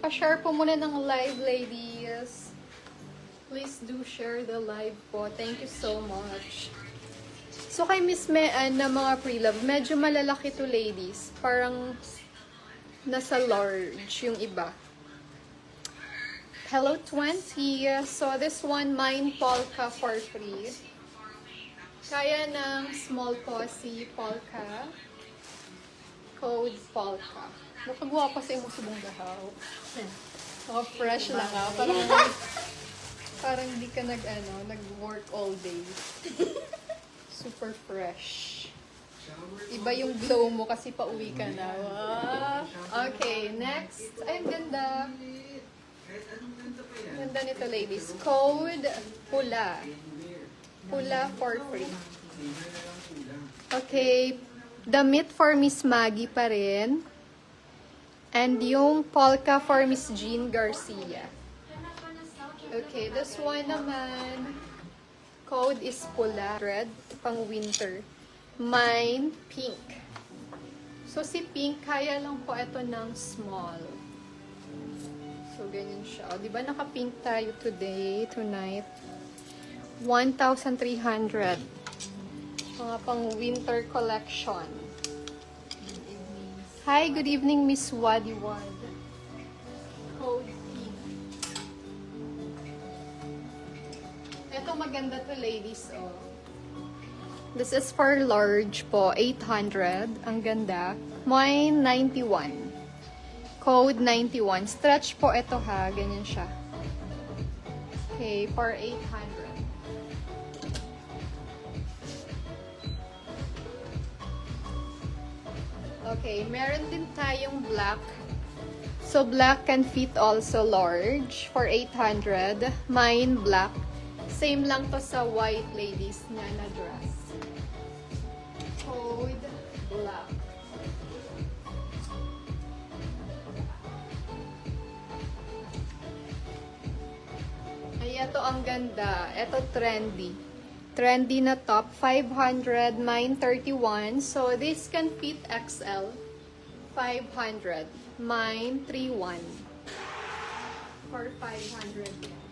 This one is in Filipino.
Pa-share po muna ng live, ladies. Please do share the live po. Thank you so much. So, kay Miss Mean na mga pre-love, medyo malalaki to, ladies. Parang nasa large yung iba. Hello, 20. So, this one, mine polka for free. Kaya ng small posse polka. Code polka. Nakagawa pa sa imong subong dahaw. Naka-fresh lang ha. Parang di ka nag-work all day. Super fresh. Iba yung glow mo kasi pauwi ka na. Wow. Okay, next. Ay, ang ganda. Ganda nito, ladies. Code pula. Pula for free. Okay. Damit for Miss Maggie pa rin. And yung polka for Miss Jean Garcia. Okay, this one naman. Code is pula. Red, pang winter. Mine, pink. So, si pink, kaya lang po ito ng small. So, ganyan siya. O, diba naka-pink tayo tonight. 1,300. Mga pang winter collection. Hi, good evening, Miss Wadiwad. Code pink. Ito maganda to, ladies, oh. This is for large po, 800. Ang ganda. Mine, 91. Code 91. Stretch po ito ha, ganyan siya. Okay, for 800. Okay, meron din tayong black. So, black can fit also large for 800. Mine, black. Same lang to sa white, ladies, na dress. Code, black. Ay, ito ang ganda. Ito trendy. Trendy na top, 500, mine 31. So, this can fit XL, 500. Mine 31. For 500 yan.